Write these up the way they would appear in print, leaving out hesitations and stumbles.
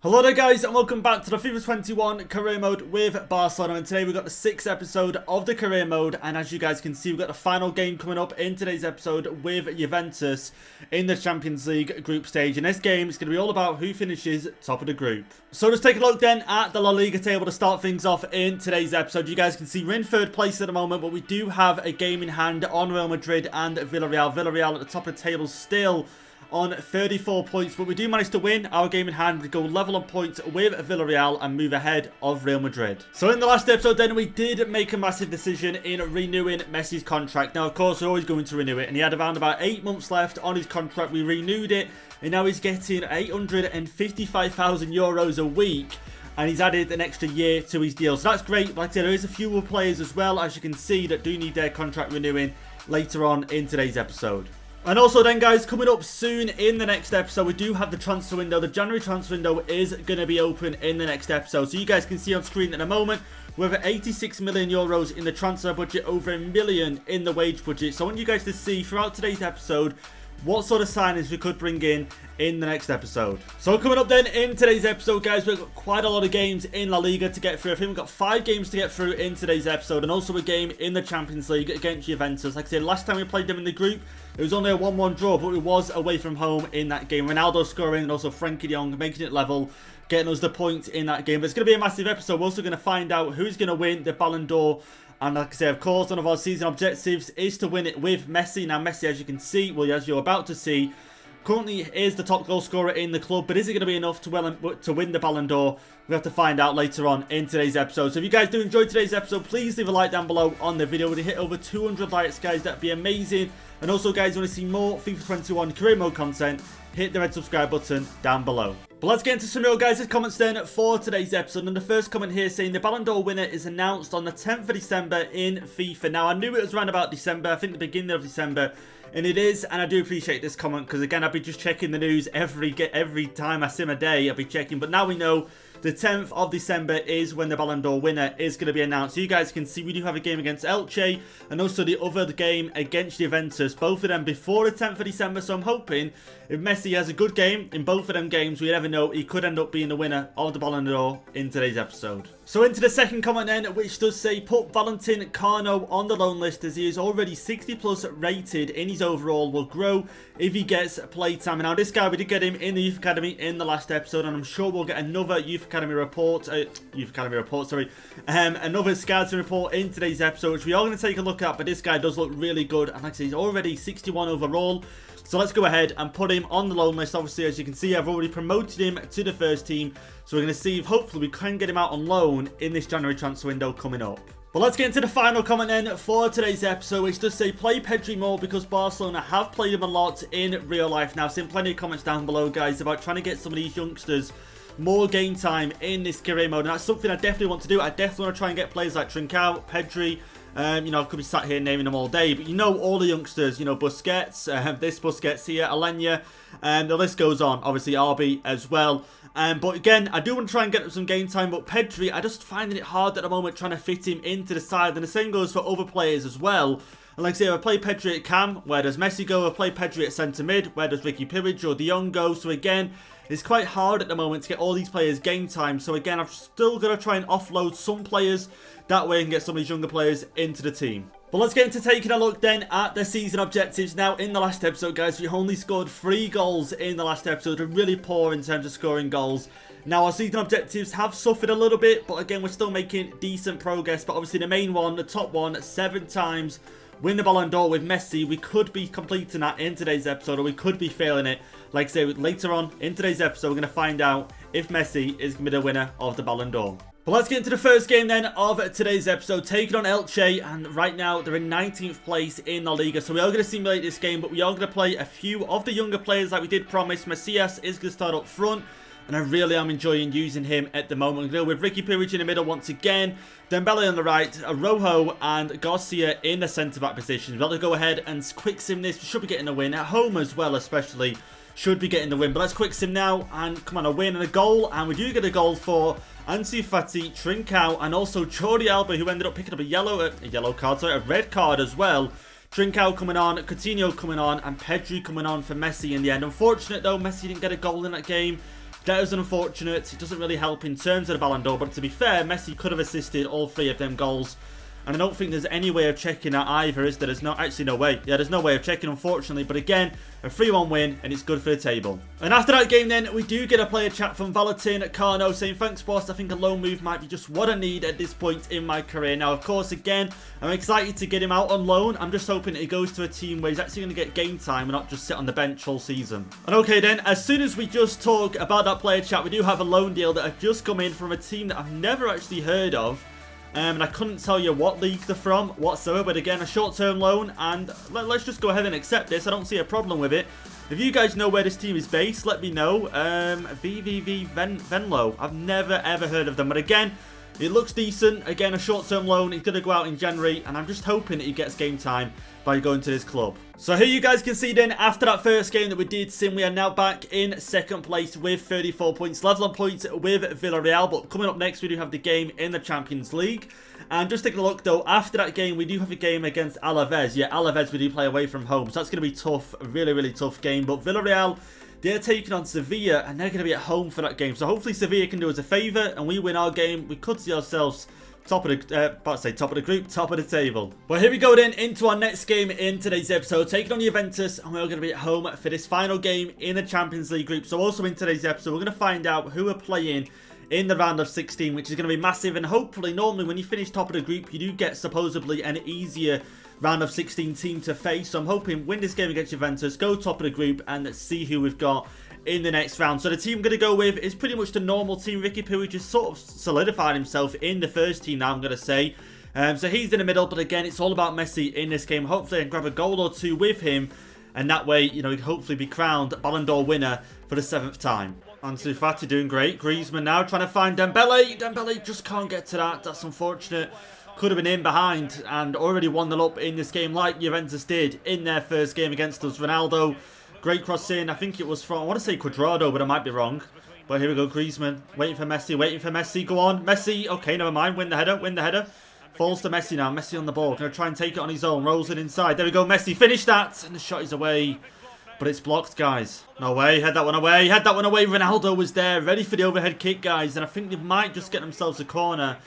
Hello there guys and welcome back to the FIFA 21 career mode with Barcelona, and today we've got the 6th episode of the career mode, and as you guys can see we've got the final game coming up in today's episode with Juventus in the Champions League group stage. In this game it's going to be all about who finishes top of the group. So let's take a look then at the La Liga table to start things off in today's episode. You guys can see we're in 3rd place at the moment, but we do have a game in hand on Real Madrid and Villarreal. Villarreal at the top of the table still on 34 points, but we do manage to win our game in hand. We go level on points with Villarreal and move ahead of Real Madrid. So in the last episode then we did make a massive decision in renewing Messi's contract. Now of course we're always going to renew it, and he had around about 8 months left on his contract. We renewed it and now he's getting 855,000 euros a week, and he's added an extra year to his deal, so that's great. Like I said, there is a few more players as well, as you can see, that do need their contract renewing later on in today's episode. And also then guys, coming up soon in the next episode, we do have the transfer window. The January transfer window is going to be open in the next episode. So you guys can see on screen at the moment, we're over 86 million euros in the transfer budget, over $1 million in the wage budget. So I want you guys to see throughout today's episode what sort of signings we could bring in the next episode. So coming up then in today's episode guys, we've got quite a lot of games in La Liga to get through. I think we've got 5 games to get through in today's episode, and also a game in the Champions League against Juventus. Like I said, last time we played them in the group, it was only a 1-1 draw, but it was away from home in that game. Ronaldo scoring and also Frenkie de Jong making it level, getting us the point in that game. But it's going to be a massive episode. We're also going to find out who's going to win the Ballon d'Or. And like I say, of course, one of our season objectives is to win it with Messi. Now, Messi, as you can see, well, as you're about to see, currently is the top goal scorer in the club. But is it going to be enough to win the Ballon d'Or? We have to find out later on in today's episode. So if you guys do enjoy today's episode, please leave a like down below on the video. We're going to hit over 200 likes, guys. That'd be amazing. And also, guys, you want to see more FIFA 21 career mode content, hit the red subscribe button down below. But let's get into some real guys' comments then for today's episode. And the first comment here saying the Ballon d'Or winner is announced on the 10th of December in FIFA. Now, I knew it was around about December, I think the beginning of December. And it is, and I do appreciate this comment, because again, I'll be just checking the news every time I sim a day, I'll be checking. But now we know the 10th of December is when the Ballon d'Or winner is going to be announced. So you guys can see we do have a game against Elche, and also the other game against Juventus, both of them before the 10th of December. So I'm hoping if Messi has a good game in both of them games, we never know, he could end up being the winner of the Ballon d'Or in today's episode. So into the second comment then, which does say put Valentin Carno on the loan list, as he is already 60 plus rated in his overall, will grow if he gets play time. Now this guy, we did get him in the Youth Academy in the last episode, and I'm sure we'll get another Youth Academy report, another scouting report in today's episode, which we are going to take a look at. But this guy does look really good, and like I say, he's already 61 overall. So let's go ahead and put him on the loan list. Obviously, as you can see, I've already promoted him to the first team. So we're going to see if hopefully we can get him out on loan in this January transfer window coming up. But let's get into the final comment then for today's episode, which does say play Pedri more because Barcelona have played him a lot in real life. Now, I've seen plenty of comments down below, guys, about trying to get some of these youngsters more game time in this career mode. And that's something I definitely want to do. I definitely want to try and get players like Trincão, Pedri. You know, I could be sat here naming them all day, but you know all the youngsters, you know, Busquets, this Busquets here, Alenya, and the list goes on. Obviously, RB as well. But again, I do want to try and get some game time, but Pedri, I just finding it hard at the moment trying to fit him into the side, and the same goes for other players as well. And like I say, if I play Pedri at cam, where does Messi go? If I play Pedri at centre mid, where does Ricky Pillage or De Jong go? So again, it's quite hard at the moment to get all these players game time. So again, I've still got to try and offload some players. That way I can get some of these younger players into the team. But let's get into taking a look then at the season objectives. Now, in the last episode, guys, we only scored 3 goals in the last episode. We're really poor in terms of scoring goals. Now, our season objectives have suffered a little bit, but again, we're still making decent progress. But obviously, the main one, the top one, 7 times win the Ballon d'Or with Messi. We could be completing that in today's episode, or we could be failing it. Like I say, later on in today's episode, we're going to find out if Messi is going to be the winner of the Ballon d'Or. But let's get into the first game then of today's episode, taking on Elche, and right now they're in 19th place in La Liga. So we are going to simulate this game, but we are going to play a few of the younger players like we did promise. Macias is going to start up front, and I really am enjoying using him at the moment. I'm going to go with Ricky Pillage in the middle once again, Dembele on the right, Rojo and Garcia in the centre-back position. We'll go ahead and quick sim this. We should be getting a win at home as well, especially. Should be getting the win. But let's quick sim now, and come on, a win and a goal, and we do get a goal for Ansu Fati, Trincão, and also Jordi Alba, who ended up picking up a red card as well. Trincão coming on, Coutinho coming on, and Pedri coming on for Messi in the end. Unfortunate though, Messi didn't get a goal in that game. That was unfortunate. It doesn't really help in terms of the Ballon d'Or, but to be fair, Messi could have assisted all 3 of them goals. And I don't think there's any way of checking that either, is there? There's actually no way. Yeah, there's no way of checking, unfortunately. But again, a 3-1 win, and it's good for the table. And after that game then, we do get a player chat from Valentin Carno saying, "Thanks, boss. I think a loan move might be just what I need at this point in my career." Now, of course, again, I'm excited to get him out on loan. I'm just hoping he goes to a team where he's actually going to get game time and not just sit on the bench all season. And okay then, as soon as we just talk about that player chat, we do have a loan deal that have just come in from a team that I've never actually heard of. And I couldn't tell you what league they're from whatsoever, but again, a short-term loan, and let's just go ahead and accept this. I don't see a problem with it. If you guys know where this team is based, let me know. VVV Venlo. I've never ever heard of them, but again, it looks decent. Again, a short-term loan. He's going to go out in January, and I'm just hoping that he gets game time by going to this club. So here you guys can see then, after that first game that we did sim, we are now back in second place with 34 points, level on points with Villarreal. But coming up next, we do have the game in the Champions League. And just taking a look though, after that game, we do have a game against Alaves. Yeah, Alaves, we do play away from home, so that's going to be tough, a really, really tough game. But Villarreal, they're taking on Sevilla, and they're going to be at home for that game. So hopefully Sevilla can do us a favour, and we win our game. We could see ourselves top of the group, top of the table. Well, here we go then into our next game in today's episode, taking on Juventus, and we're going to be at home for this final game in the Champions League group. So also in today's episode, we're going to find out who are playing in the round of 16, which is going to be massive. And hopefully, normally when you finish top of the group, you do get supposedly an easier round of 16 team to face. So I'm hoping win this game against Juventus, go top of the group, and see who we've got in the next round. So the team I'm going to go with is pretty much the normal team. Ricky Puig just sort of solidified himself in the first team now, I'm going to say. So he's in the middle, but again, it's all about Messi in this game. Hopefully I can grab a goal or two with him, and that way, you know, he can hopefully be crowned Ballon d'Or winner for the 7th time. Ansu Fati doing great. Griezmann now trying to find Dembele. Dembele just can't get to that. That's unfortunate. Could have been in behind and already 1-0 up in this game like Juventus did in their first game against us. Ronaldo, great cross in. I think it was from, I want to say Cuadrado, but I might be wrong. But here we go, Griezmann. Waiting for Messi, waiting for Messi. Go on, Messi. Okay, never mind. Win the header, win the header. Falls to Messi now. Messi on the ball. Going to try and take it on his own. Rolls it inside. There we go, Messi. Finish that. And the shot is away. But it's blocked, guys. No way. Had that one away. Had that one away. Ronaldo was there. Ready for the overhead kick, guys. And I think they might just get themselves a corner.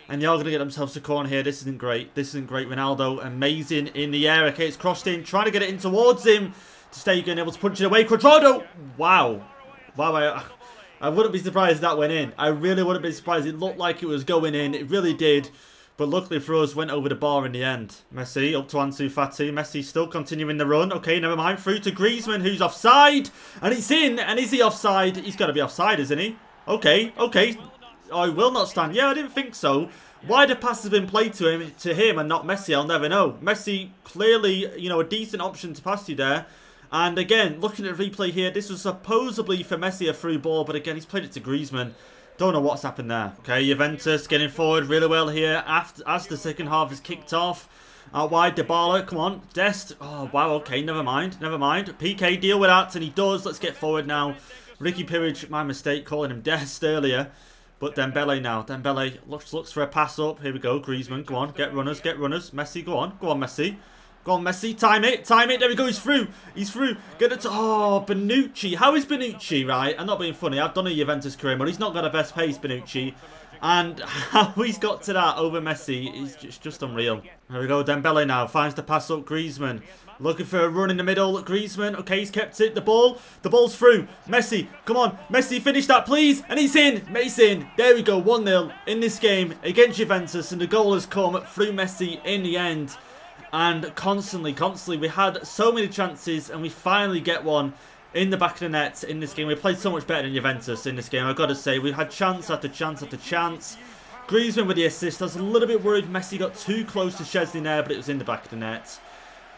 And they are going to get themselves a corner here. This isn't great. This isn't great. Ronaldo, amazing in the air. Okay, it's crossed in. Trying to get it in towards him. Stegen able to punch it away. Cuadrado. Wow. Wow. I wouldn't be surprised if that went in. I really wouldn't be surprised. It looked like it was going in. It really did. But luckily for us, went over the bar in the end. Messi up to Ansu Fati. Messi still continuing the run. Okay, never mind. Through to Griezmann, who's offside. And it's in. And is he offside? He's got to be offside, isn't he? Okay, okay. I will not stand. Yeah, I didn't think so. Why the pass has been played to him and not Messi, I'll never know. Messi, clearly, you know, a decent option to pass you there. And again, looking at the replay here, this was supposedly for Messi a through ball, but again, he's played it to Griezmann. Don't know what's happened there. Okay, Juventus getting forward really well here as the second half is kicked off. Out wide, Dybala, come on. Dest. Oh, wow, okay, never mind. Never mind. PK, deal with that, and he does. Let's get forward now. Ricky Puig, my mistake, calling him Dest earlier. But Dembele now. Dembele looks for a pass up. Here we go. Griezmann, go on. Get runners, get runners. Messi, go on. Go on, Messi. Go on, Messi. Time it. Time it. There we go. He's through. He's through. Get it to... Oh, Bonucci. How is Bonucci, right? I'm not being funny. I've done a Juventus career mode. He's not got a best pace, Bonucci. And how he's got to that over Messi is just unreal. Here we go. Dembele now. Finds the pass up. Griezmann. Looking for a run in the middle. Griezmann. Okay, he's kept it. The ball's through. Messi. Come on. Messi, finish that, please. And he's in. Mason. There we go. 1-0 in this game against Juventus. And the goal has come through Messi in the end. And constantly, we had so many chances. And we finally get one in the back of the net in this game. We played so much better than Juventus in this game, I've got to say. We had chance after chance after chance. Griezmann with the assist. I was a little bit worried Messi got too close to Szczesny there, but it was in the back of the net.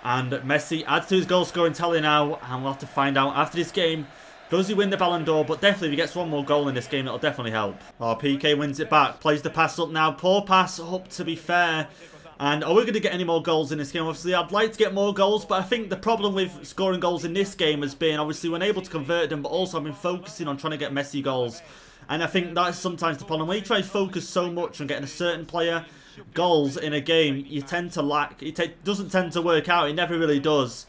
And Messi adds to his goal scoring tally now, and we'll have to find out after this game, does he win the Ballon d'Or? But definitely if he gets one more goal in this game, it'll definitely help. Oh, PK wins it back, plays the pass up now, poor pass up to be fair. And are we going to get any more goals in this game? Obviously, I'd like to get more goals, but I think the problem with scoring goals in this game has been, obviously, we're unable to convert them, but also I've been focusing on trying to get Messi goals. And I think that's sometimes the problem. When you try to focus so much on getting a certain player goals in a game, you tend to lack. It doesn't tend to work out. It never really does.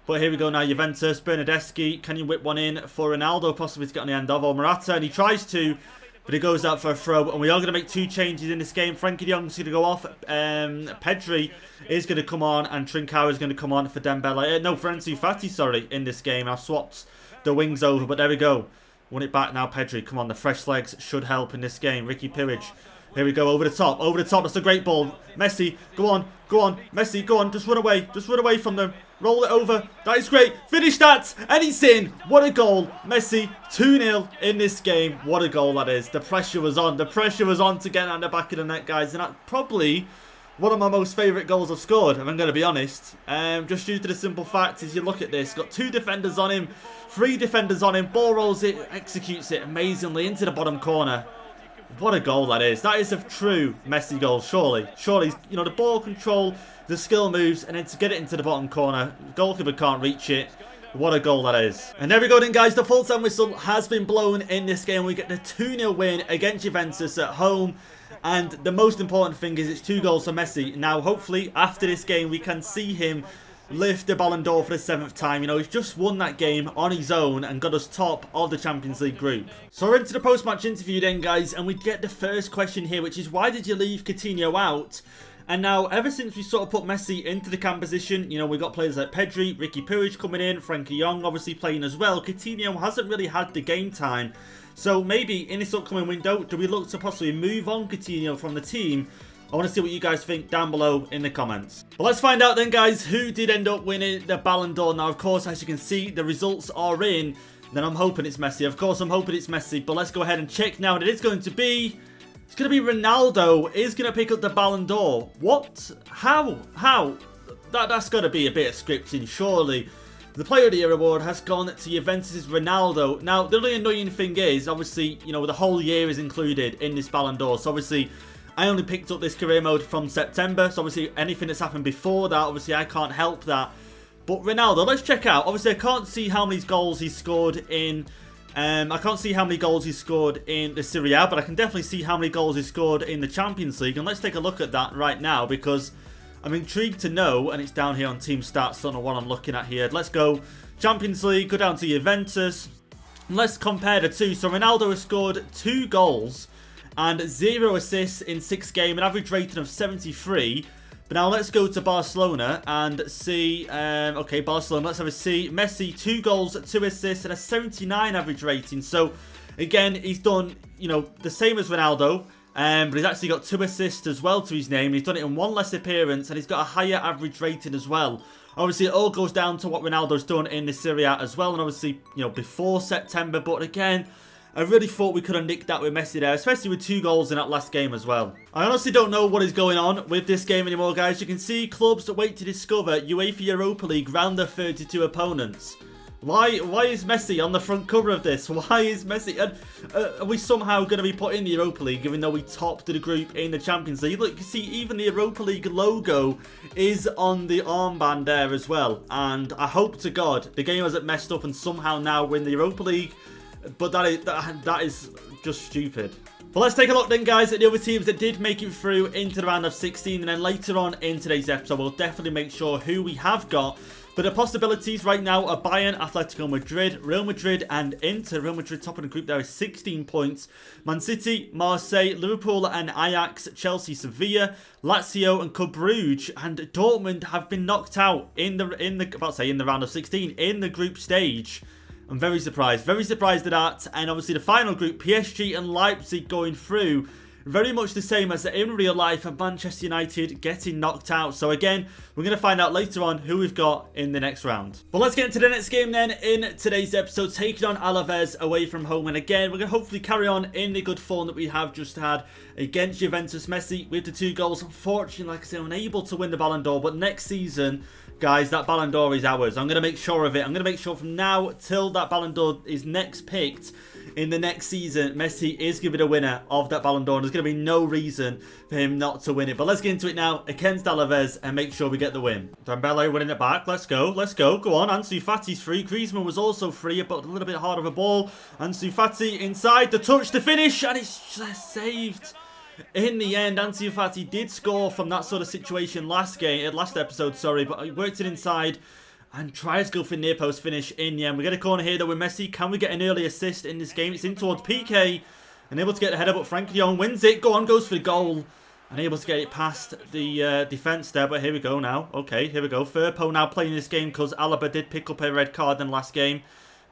But here we go now, Juventus, Bernardeschi, can you whip one in for Ronaldo, possibly to get on the end of, or Morata, and he tries to, but he goes out for a throw, and we are going to make 2 changes in this game. Frankie de Jong's going to go off, Pedri is going to come on, and Trincão is going to come on for Dembele, no, for Ansu Fati, sorry, in this game. I've swapped the wings over, but there we go. Won it back now, Pedri, come on, the fresh legs should help in this game. Ricky Puig, here we go, over the top, that's a great ball. Messi, go on, Messi, go on, just run away from them. Roll it over. That is great. Finish that. And it's in. What a goal. Messi, 2-0 in this game. What a goal that is. The pressure was on. The pressure was on to get on the back of the net, guys. And that's probably one of my most favourite goals I've scored, if I'm going to be honest. Just due to the simple fact is you look at this. Got 2 defenders on him. 3 defenders on him. Ball rolls it. Executes it amazingly into the bottom corner. What a goal that is. That is a true Messi goal, surely. Surely, you know, the ball control, the skill moves, and then to get it into the bottom corner. Goalkeeper can't reach it. What a goal that is. And there we go then, guys. The full-time whistle has been blown in this game. We get the 2-0 win against Juventus at home. And the most important thing is it's 2 goals for Messi. Now, hopefully, after this game, we can see him lift the Ballon d'Or for the 7th time. You know, he's just won that game on his own and got us top of the Champions League group. So we're into the post-match interview then, guys, and we get the first question here, which is why did you leave Coutinho out? And now, ever since we sort of put Messi into the cam position, you know, we got players like Pedri, Ricky Puig coming in, Frankie de Jong obviously playing as well. Coutinho hasn't really had the game time. So maybe in this upcoming window, do we look to possibly move on Coutinho from the team? I want to see what you guys think down below in the comments. But let's find out then, guys, who did end up winning the Ballon d'Or. Now, of course, as you can see, the results are in. Then I'm hoping it's Messi. Of course, I'm hoping it's Messi. But let's go ahead and check now. And it is going to be... It's going to be Ronaldo is going to pick up the Ballon d'Or. What? How? That's got to be a bit of scripting, surely. The Player of the Year award has gone to Juventus' Ronaldo. Now, the really annoying thing is, obviously, you know, the whole year is included in this Ballon d'Or. So, obviously, I only picked up this career mode from September. So, obviously, anything that's happened before that, obviously, I can't help that. But Ronaldo, let's check out. Obviously, I can't see how many goals he scored in... I can't see how many goals he scored in the Serie A, but I can definitely see how many goals he scored in the Champions League. And let's take a look at that right now, because I'm intrigued to know, and it's down here on team stats, don't know what I'm looking at here. Let's go Champions League, go down to Juventus, and let's compare the two. So Ronaldo has scored 2 goals and 0 assists in 6 games, an average rating of 73. But now let's go to Barcelona and see, okay, Barcelona, let's have a see. Messi, 2 goals, 2 assists, and a 79 average rating. So, again, he's done, you know, the same as Ronaldo, but he's actually got 2 assists as well to his name. He's done it in 1 less appearance, and he's got a higher average rating as well. Obviously, it all goes down to what Ronaldo's done in the Serie A as well, and obviously, you know, before September. But again, I really thought we could have nicked that with Messi there, especially with 2 goals in that last game as well. I honestly don't know what is going on with this game anymore, guys. You can see clubs that wait to discover UEFA Europa League round of 32 opponents. Why is Messi on the front cover of this? Why is Messi... are we somehow going to be put in the Europa League, even though we topped the group in the Champions League? Look, you can see even the Europa League logo is on the armband there as well. And I hope to God the game hasn't messed up and somehow now we're in the Europa League. But that is just stupid. But let's take a look then, guys, at the other teams that did make it through into the round of 16. And then later on in today's episode, we'll definitely make sure who we have got. But the possibilities right now are Bayern, Atletico Madrid, Real Madrid, and Inter. Real Madrid top of the group there is 16 points. Man City, Marseille, Liverpool, and Ajax, Chelsea, Sevilla, Lazio, and Club Brugge, and Dortmund have been knocked out in the round of 16 in the group stage. I'm very surprised at that. And obviously the final group, PSG and Leipzig going through. Very much the same as in real life, and Manchester United getting knocked out. So again, we're going to find out later on who we've got in the next round. But let's get into the next game then in today's episode, taking on Alaves away from home. And again, we're going to hopefully carry on in the good form that we have just had against Juventus. Messi with the 2 goals. Unfortunately, like I said, unable to win the Ballon d'Or. But next season, guys, that Ballon d'Or is ours. I'm going to make sure of it. I'm going to make sure from now till that Ballon d'Or is next picked in the next season, Messi is going to be the winner of that Ballon d'Or. There's going to be no reason for him not to win it. But let's get into it now against Alaves and make sure we get the win. Dembele winning it back. Let's go. Let's go. Go on. Ansu Fati's free. Griezmann was also free, but a little bit hard of a ball. Ansu Fati inside. The touch, the finish, and it's just saved. In the end, Ansu Fati did score from that sort of situation last episode, sorry, but he worked it inside. and tries to go for near post finish in the end. We get a corner here though with Messi. Can we get an early assist in this game? It's in towards PK. And able to get the header, but Frankie de Jong wins it. Go on, goes for the goal. And able to get it past the defence there. But here we go now. Okay, here we go. Firpo now playing this game because Alaba did pick up a red card in the last game.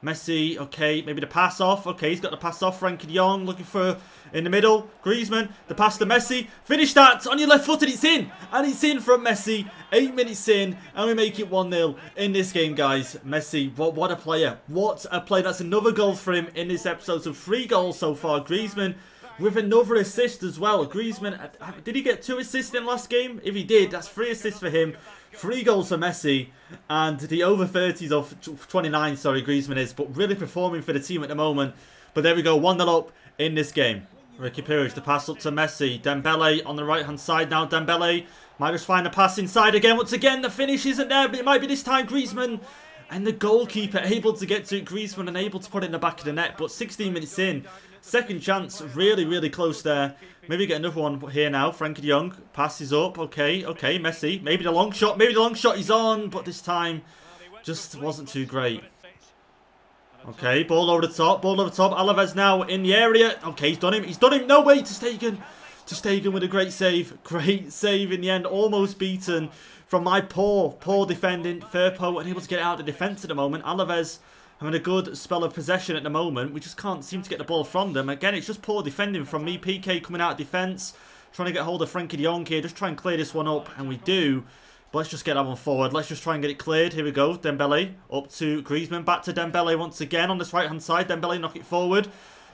Messi, okay, maybe the pass off. Okay, he's got the pass off. Frankie de Jong looking for in the middle. Griezmann, the pass to Messi. Finish that on your left foot and it's in. And it's in from Messi. 8 minutes in and we make it 1-0 in this game, guys. Messi, what a player. What a player. That's another goal for him in this episode. So 3 goals so far. Griezmann with another assist as well. Griezmann, did he get 2 assists in last game? If he did, that's 3 assists for him. 3 goals for Messi, and the over 30s of 29, sorry, Griezmann is, but really performing for the team at the moment. But there we go, 1-0 up in this game. Ricky Puig, the pass up to Messi. Dembele on the right-hand side now. Dembele might just find a pass inside again. Once again, the finish isn't there, but it might be this time. Griezmann and the goalkeeper able to get to it. Griezmann and able to put it in the back of the net, but 16 minutes in. Second chance, really, really close there. Maybe get another one here now. Frankie de Jong passes up. Okay, okay, Messi. Maybe the long shot. Maybe the long shot is on, but this time just wasn't too great. Okay, ball over the top. Ball over the top. Alaves now in the area. Okay, he's done him. He's done him. No way. Ter Stegen with a great save. Great save in the end. Almost beaten from my poor defending. Firpo unable to get it out of the defence at the moment. Alaves having a good spell of possession at the moment. We just can't seem to get the ball from them. Again, it's just poor defending from me. PK coming out of defence. Trying to get hold of Frankie de Jong here. Just try and clear this one up. And we do. But let's just get that one forward. Let's just try and get it cleared. Here we go. Dembele up to Griezmann. Back to Dembele once again on this right-hand side. Dembele knock it forward.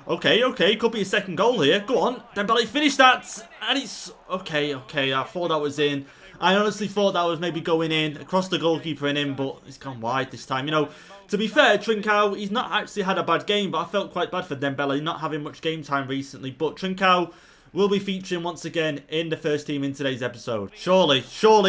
Okay, okay. Could be a second goal here. Go on. Dembele finish that. And it's... Okay, okay. I thought that was in. I honestly thought that was maybe going in. Across the goalkeeper and in. But it's gone wide this time. You know, to be fair, Trincão, he's not actually had a bad game. But I felt quite bad for Dembele not having much game time recently. But Trincão will be featuring once again in the first team in today's episode. Surely,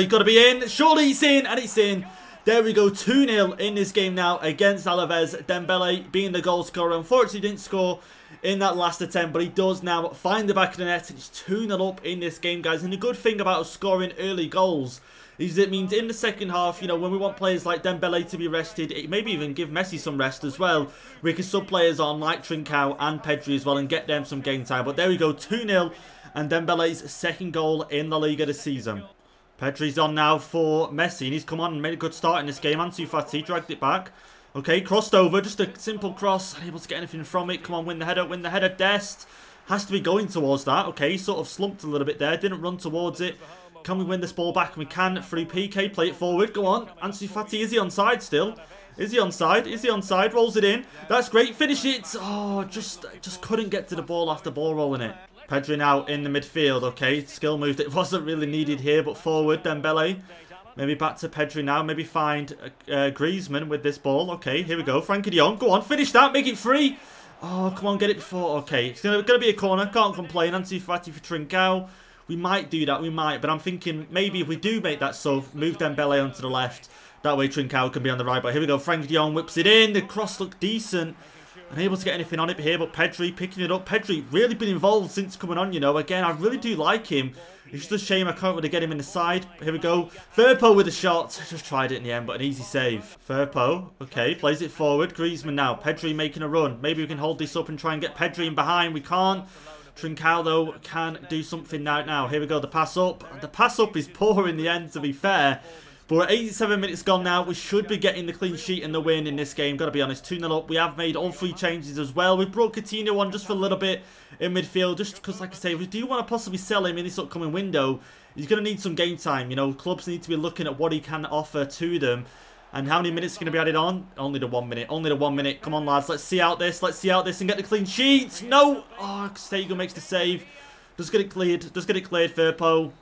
got to be in. Surely it's in, and it's in. There we go, 2-0 in this game now against Alaves. Dembele being the goal scorer. Unfortunately, didn't score in that last attempt, but he does now find the back of the net. It's 2-0 up in this game, guys. And the good thing about scoring early goals is it means in the second half, you know, when we want players like Dembele to be rested, it maybe even give Messi some rest as well. We can sub players on like Trincão and Pedri as well and get them some game time. But there we go, 2-0 and Dembele's second goal in La Liga this season. Pedri's on now for Messi and he's come on and made a good start in this game. Ansu Fati dragged it back. Okay, crossed over, just a simple cross, unable to get anything from it. Come on, win the header, Dest. Has to be going towards that. Okay, sort of slumped a little bit there, didn't run towards it. Can we win this ball back? We can through PK. Play it forward. Go on. Ansu Fati. Is he onside still? Is he onside? Is he onside? Rolls it in. That's great. Finish it. Oh, just couldn't get to the ball after ball rolling it. Pedri now in the midfield. Okay, skill move that wasn't really needed here, but forward. Dembele. Maybe back to Pedri now. Maybe find Griezmann with this ball. Okay, here we go. Frankie de Jong. Go on. Finish that. Make it free. Oh, come on. Get it before. Okay, it's going to be a corner. Can't complain. Ansu Fati for Trincão. We might do that, we might, but I'm thinking maybe if we do make that sub, move Dembele onto the left. That way Trincão can be on the right. But here we go, Frankie de Jong whips it in. The cross looked decent. Unable to get anything on it here, but Pedri picking it up. Pedri really been involved since coming on, you know. Again, I really do like him. It's just a shame I can't really get him in the side. Here we go. Firpo with a shot. Just tried it in the end, but an easy save. Firpo, okay, plays it forward. Griezmann now. Pedri making a run. Maybe we can hold this up and try and get Pedri in behind. We can't. Trincão, though, can do something now. Here we go, the pass up. The pass up is poor in the end, to be fair. But we're 87 minutes gone now. We should be getting the clean sheet and the win in this game. Got to be honest, 2-0 up. We have made all 3 changes as well. We brought Coutinho on just for a little bit in midfield. Just because, like I say, we do want to possibly sell him in this upcoming window. He's going to need some game time. You know, clubs need to be looking at what he can offer to them. And how many minutes are going to be added on? Only the 1 minute. Only the 1 minute. Come on, lads. Let's see out this. Let's see out this and get the clean sheet. No. Oh, Stegen makes the save. Just get it cleared. Just get it cleared, Firpo.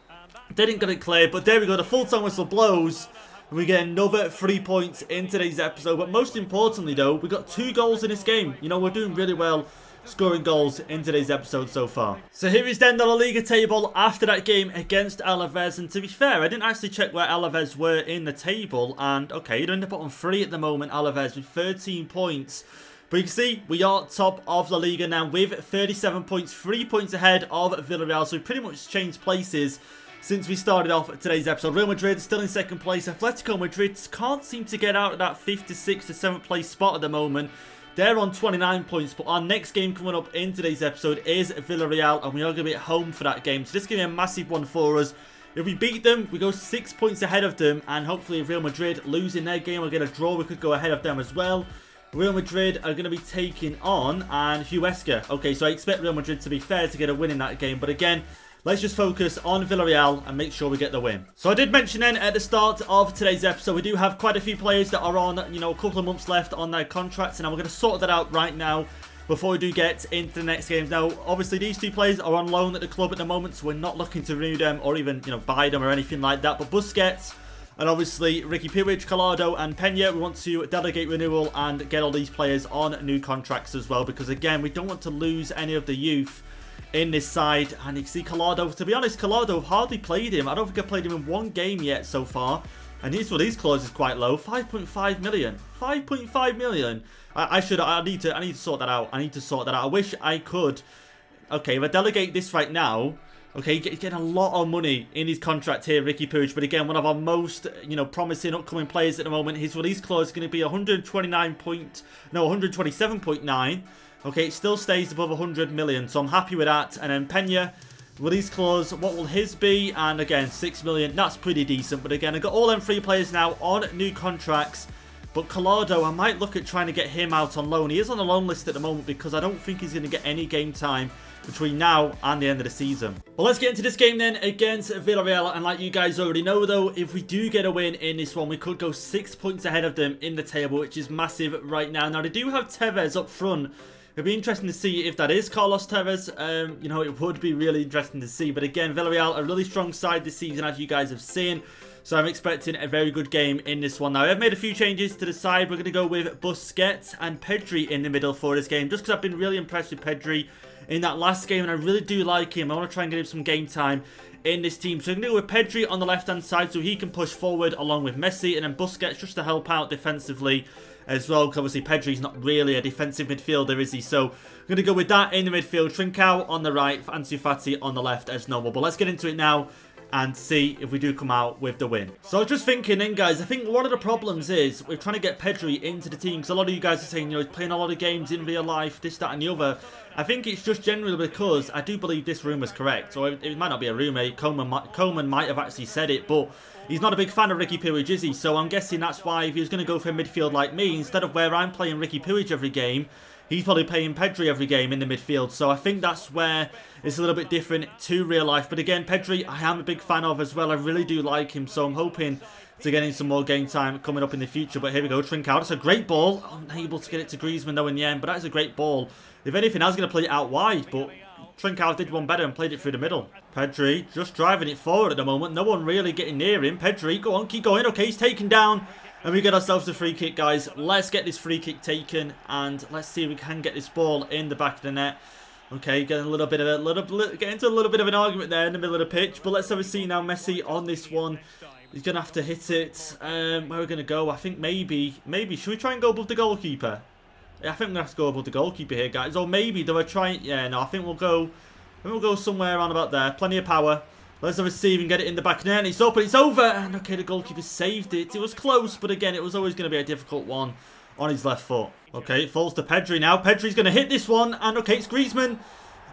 Didn't get it cleared, but there we go. The full-time whistle blows. And we get another 3 points in today's episode. But most importantly, though, we got 2 goals in this game. You know, we're doing really well scoring goals in today's episode so far. So here is then the La Liga table after that game against Alaves. And to be fair, I didn't actually check where Alaves were in the table. And okay, they're in the bottom 3 at the moment, Alaves, with 13 points. But you can see we are top of La Liga now with 37 points, 3 points ahead of Villarreal. So we pretty much changed places since we started off today's episode. Real Madrid still in second place. Atletico Madrid can't seem to get out of that 5th to 6th to 7th place spot at the moment. They're on 29 points, but our next game coming up in today's episode is Villarreal, and we are going to be at home for that game. So this is going to be a massive one for us. If we beat them, we go 6 points ahead of them, and hopefully if Real Madrid losing their game or get a draw, we could go ahead of them as well. Real Madrid are going to be taking on and Huesca. Okay, so I expect Real Madrid, to be fair, to get a win in that game, but again, let's just focus on Villarreal and make sure we get the win. So I did mention then at the start of today's episode, we do have quite a few players that are on, you know, a couple of months left on their contracts, and we're going to sort that out right now before we do get into the next games. Now, obviously, these two players are on loan at the club at the moment, so we're not looking to renew them or even, you know, buy them or anything like that. But Busquets and obviously Ricky Puig, Collado and Peña, we want to delegate renewal and get all these players on new contracts as well, because again, we don't want to lose any of the youth in this side. And you can see Collado, to be honest, Collado, I've hardly played him. I don't think I've played him in one game yet so far. And his clause is quite low, 5.5 million. 5.5 million. I need to sort that out. I wish I could. Okay, if I delegate this right now, okay, getting a lot of money in his contract here, Ricky Puig. But again, one of our most, you know, promising upcoming players at the moment. His release clause is going to be 127.9. Okay, it still stays above 100 million, so I'm happy with that. And then Peña, release clause, what will his be? And again, 6 million, that's pretty decent. But again, I've got all them 3 players now on new contracts. But Collado, I might look at trying to get him out on loan. He is on the loan list at the moment because I don't think he's going to get any game time between now and the end of the season. But let's get into this game then against Villarreal. And like you guys already know though, if we do get a win in this one, we could go 6 points ahead of them in the table, which is massive right now. Now, they do have Tevez up front. It'll be interesting to see if that is Carlos Tevez. You know, it would be really interesting to see. But again, Villarreal, a really strong side this season, as you guys have seen. So I'm expecting a very good game in this one. Now, I've made a few changes to the side. We're going to go with Busquets and Pedri in the middle for this game, just because I've been really impressed with Pedri in that last game, and I really do like him. I want to try and get him some game time in this team. So I'm going to go with Pedri on the left-hand side so he can push forward along with Messi, and then Busquets just to help out defensively as well, because obviously Pedri's not really a defensive midfielder, is he? So I'm going to go with that in the midfield. Trincão on the right, Ansu Fati on the left as normal. But let's get into it now and see if we do come out with the win. So I was just thinking then, guys, I think one of the problems is we're trying to get Pedri into the team, because a lot of you guys are saying, you know, he's playing a lot of games in real life, this, that and the other. I think it's just generally because I do believe this rumour is correct, or it might not be a rumour. Coleman might have actually said it, but he's not a big fan of Ricky Puig, is he? So I'm guessing that's why, if he was going to go for a midfield like me, instead of where I'm playing Ricky Puig every game, he's probably playing Pedri every game in the midfield. So I think that's where it's a little bit different to real life. But again, Pedri, I am a big fan of as well. I really do like him. So I'm hoping to get in some more game time coming up in the future. But here we go, Trincão. It's a great ball. Unable to get it to Griezmann though in the end. But that is a great ball. If anything, I was going to play it out wide. But Trincão did one better and played it through the middle. Pedri just driving it forward at the moment. No one really getting near him. Pedri, go on, keep going. Okay, he's taken down. And we get ourselves a free kick, guys. Let's get this free kick taken, and let's see if we can get this ball in the back of the net. Okay, getting a little bit of getting into a little bit of an argument there in the middle of the pitch. But let's have a see now. Messi on this one. He's gonna have to hit it. Where are we gonna go? I think maybe. Should we try and go above the goalkeeper? Yeah, I think we're gonna have to go above the goalkeeper here, guys. Or maybe do I try? Yeah, no. I think we'll go. We'll go somewhere around about there. Plenty of power. Let's have a see if we can get it in the back net. It's up and it's over. And okay, the goalkeeper saved it. It was close, but again, it was always going to be a difficult one on his left foot. Okay, it falls to Pedri now. Pedri's going to hit this one. And okay, it's Griezmann.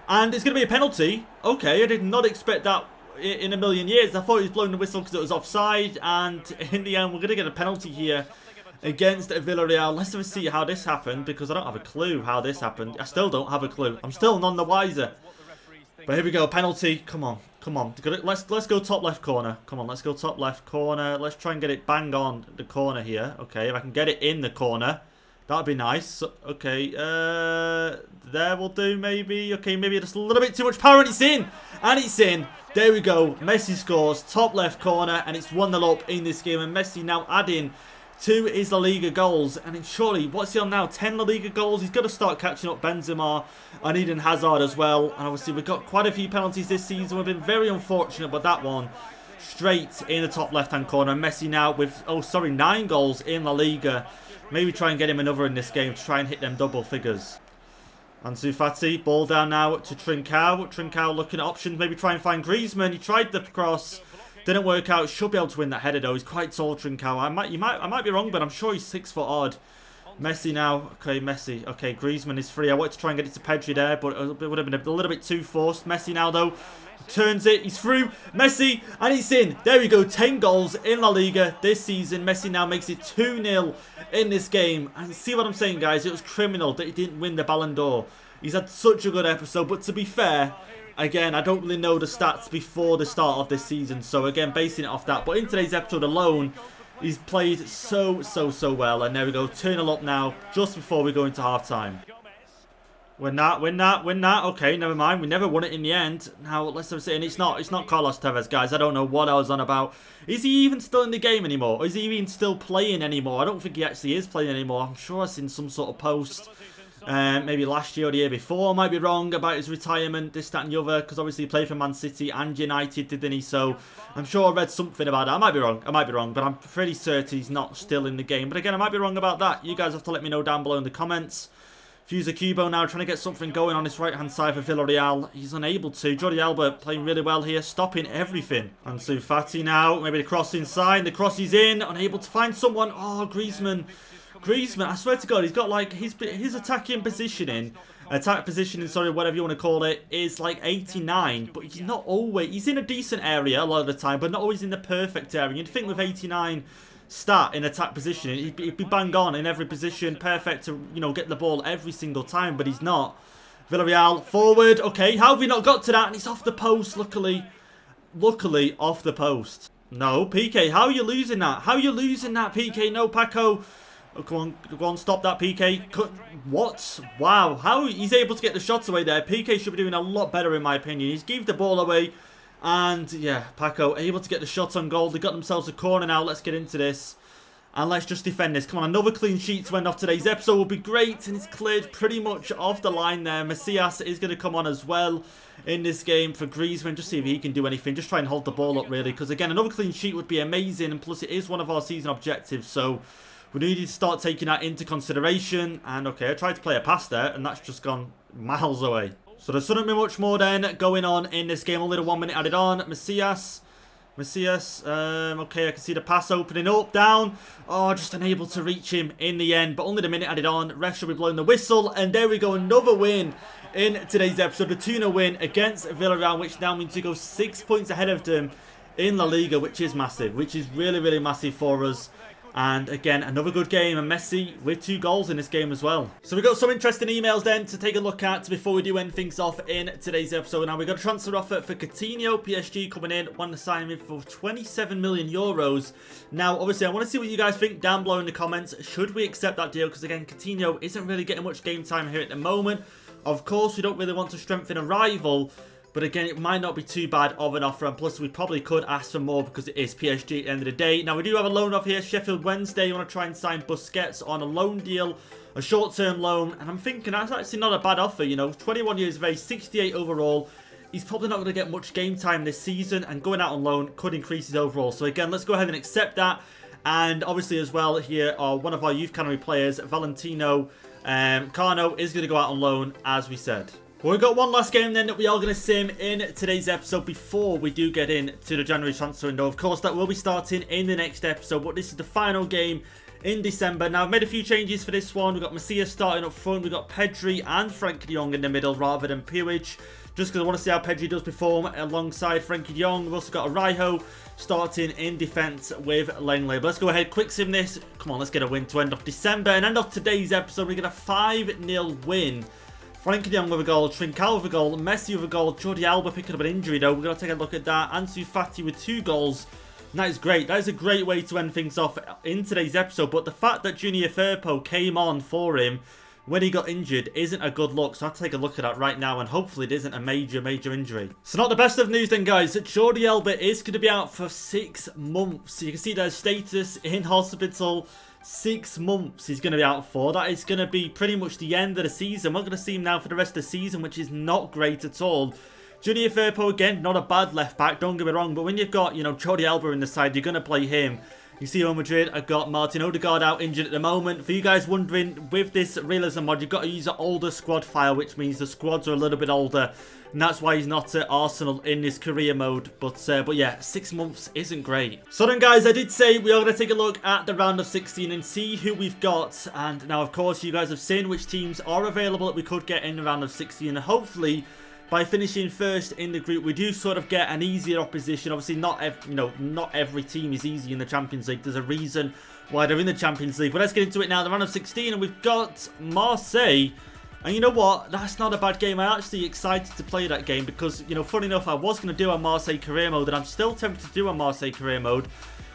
And it's going to be a penalty. Okay, I did not expect that in a million years. I thought he was blowing the whistle because it was offside. And in the end, we're going to get a penalty here against Villarreal. Let's have a see how this happened, because I don't have a clue how this happened. I still don't have a clue. I'm still none the wiser. But here we go, penalty. Come on. Come on. Let's go top left corner. Come on, let's go top left corner. Let's try and get it bang on the corner here. Okay, if I can get it in the corner, that'd be nice. So, okay, there will do maybe. Okay, maybe just a little bit too much power, and it's in. And it's in. There we go. Messi scores, top left corner, and it's 1-0 up in this game. And Messi now adding to his La Liga goals. And then surely, what's he on now? 10 La Liga goals. He's got to start catching up Benzema and Eden Hazard as well. And obviously, we've got quite a few penalties this season. We've been very unfortunate, but that one straight in the top left-hand corner. Messi now with, 9 goals in La Liga. Maybe try and get him another in this game to try and hit them double figures. Ansu Fati, ball down now to Trincão. Trincão looking at options, maybe try and find Griezmann. He tried the cross, didn't work out. Should be able to win that header though. He's quite tall, Trincão. I might be wrong, but I'm sure he's 6 foot odd. Messi now. Okay, Messi. Okay, Griezmann is free. I wanted to try and get it to Pedri there, but it would have been a little bit too forced. Messi now though. Turns it, he's through, Messi, and it's in. There we go, 10 goals in La Liga this season. Messi now makes it 2-0 in this game. And see what I'm saying, guys? It was criminal that he didn't win the Ballon d'Or. He's had such a good episode, but to be fair, again, I don't really know the stats before the start of this season. So again, basing it off that. But in today's episode alone, he's played so well. And there we go, 2-0 up now, just before we go into half-time. Win that. Okay, never mind. We never won it in the end. Now, let's have a say, and it's not Carlos Tevez, guys. I don't know what I was on about. Is he even still in the game anymore? Or is he even still playing anymore? I don't think he actually is playing anymore. I'm sure I've seen some sort of post, maybe last year or the year before. I might be wrong about his retirement, this, that, and the other, because obviously he played for Man City and United, didn't he? So, I'm sure I read something about that. I might be wrong, but I'm pretty certain he's not still in the game. But again, I might be wrong about that. You guys have to let me know down below in the comments. Fuser Kubo now trying to get something going on his right-hand side for Villarreal. He's unable to. Jordi Alba playing really well here, stopping everything. Ansu Fati now, maybe the cross inside. The cross is in, unable to find someone. Oh, Griezmann. Griezmann, I swear to God, he's got like, his attacking positioning, sorry, whatever you want to call it, is like 89. But he's not always, he's in a decent area a lot of the time, but not always in the perfect area. You'd think with 89 stat in attack position, he'd be bang on in every position, perfect to, you know, get the ball every single time, but he's not. Villarreal forward. Okay, how have we not got to that? And it's off the post, luckily off the post. No, PK, how are you losing that? PK? No, Paco. Oh, go on, stop that, PK. What? Wow, how he's able to get the shots away there. PK should be doing a lot better in my opinion. He's gave the ball away. And yeah, Paco able to get the shot on goal. They got themselves a corner now. Let's get into this. And let's just defend this. Come on, another clean sheet to end off today's episode will be great. And it's cleared pretty much off the line there. Macias is going to come on as well in this game for Griezmann. Just see if he can do anything. Just try and hold the ball up, really. Because again, another clean sheet would be amazing. And plus, it is one of our season objectives. So we need to start taking that into consideration. And okay, I tried to play a pass there. And that's just gone miles away. So there shouldn't be much more then going on in this game. Only the 1 minute added on. Macias. Okay, I can see the pass opening up, down. Oh, just unable to reach him in the end. But only the minute added on. Ref should be blowing the whistle. And there we go, another win in today's episode. A 2-0 win against Villarreal, which now means to go 6 points ahead of them in La Liga, which is massive. Which is really massive for us. And again, another good game, and Messi with 2 goals in this game as well. So we've got some interesting emails then to take a look at before we do end things off in today's episode. Now we've got a transfer offer for Coutinho, PSG coming in, want to sign him for 27 million euros. Now obviously I want to see what you guys think down below in the comments. Should we accept that deal? Because again, Coutinho isn't really getting much game time here at the moment. Of course, we don't really want to strengthen a rival. But again, it might not be too bad of an offer. And plus, we probably could ask for more because it is PSG at the end of the day. Now, we do have a loan off here. Sheffield Wednesday. You want to try and sign Busquets on a loan deal. A short-term loan. And I'm thinking that's actually not a bad offer, you know. 21 years of age, 68 overall. He's probably not going to get much game time this season. And going out on loan could increase his overall. So again, let's go ahead and accept that. And obviously as well, here are one of our youth academy players, Valentino Cano, is going to go out on loan, as we said. Well, we've got one last game then that we are going to sim in today's episode before we do get into the January transfer window. Of course, that will be starting in the next episode, but this is the final game in December. Now, I've made a few changes for this one. We've got Macias starting up front. We've got Pedri and Frenkie de Jong in the middle rather than Puig, just because I want to see how Pedri does perform alongside Frenkie de Jong. We've also got Araujo starting in defence with Langley. But let's go ahead, quick sim this. Come on, let's get a win to end off December. And end off today's episode, we get a 5-0 win. Frenkie de Jong with a goal, Trincão with a goal, Messi with a goal, Jordi Alba picking up an injury though. We're going to take a look at that. Ansu Fati with 2 goals. And that is great. That is a great way to end things off in today's episode. But the fact that Junior Firpo came on for him when he got injured isn't a good look. So I'll take a look at that right now. And hopefully it isn't a major injury. So not the best of news then, guys. Jordi Alba is going to be out for 6 months. You can see their status in hospital. 6 months he's going to be out for. That is going to be pretty much the end of the season. We're going to see him now for the rest of the season, which is not great at all. Junior Firpo, again, not a bad left back, don't get me wrong. But when you've got, you know, Jordi Alba in the side, you're going to play him. You see Real Madrid, I've got Martin Odegaard out injured at the moment. For you guys wondering, with this realism mod, you've got to use an older squad file, which means the squads are a little bit older. And that's why he's not at Arsenal in this career mode. But yeah, 6 months isn't great. So then, guys, I did say we are going to take a look at the round of 16 and see who we've got. And now, of course, you guys have seen which teams are available that we could get in the round of 16. And hopefully, by finishing first in the group, we do sort of get an easier opposition. Obviously, not every team is easy in the Champions League. There's a reason why they're in the Champions League. But let's get into it now. The round of 16, and we've got Marseille. And you know what? That's not a bad game. I'm actually excited to play that game because, you know, funny enough, I was going to do a Marseille career mode, and I'm still tempted to do a Marseille career mode.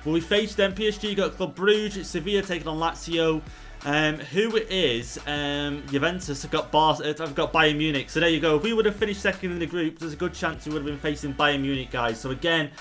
But we faced them. PSG got Club Brugge, Sevilla taking on Lazio. Who is Juventus? I've got Bayern Munich. So there you go. If we would have finished second in the group, there's a good chance we would have been facing Bayern Munich, guys. So again,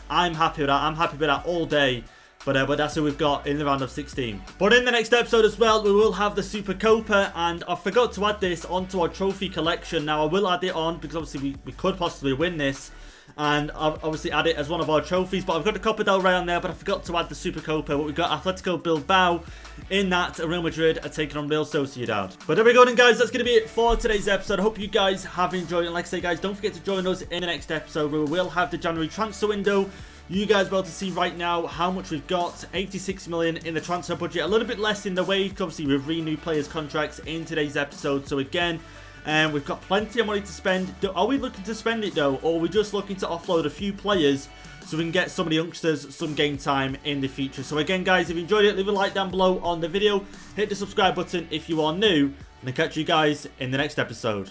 I'm happy with that. I'm happy with that all day. But that's who we've got in the round of 16. But in the next episode as well, we will have the Super Copa, and I forgot to add this onto our trophy collection. Now I will add it on because obviously we could possibly win this, and I'll obviously add it as one of our trophies. But I've got the Copa del Rey on there, but I forgot to add the Super Copa. But we've got Atletico Bilbao in that. Real Madrid are taking on Real Sociedad. But there we go then, guys. That's going to be it for today's episode. I hope you guys have enjoyed it. And like I say, guys, don't forget to join us in the next episode where we will have the January transfer window. You guys will be able to see right now how much we've got. 86 million in the transfer budget. A little bit less in the wake. Obviously, we've renewed players' contracts in today's episode. So again, we've got plenty of money to spend. Are we looking to spend it though? Or are we just looking to offload a few players so we can get some of the youngsters some game time in the future? So again, guys, if you enjoyed it, leave a like down below on the video. Hit the subscribe button if you are new. And I'll catch you guys in the next episode.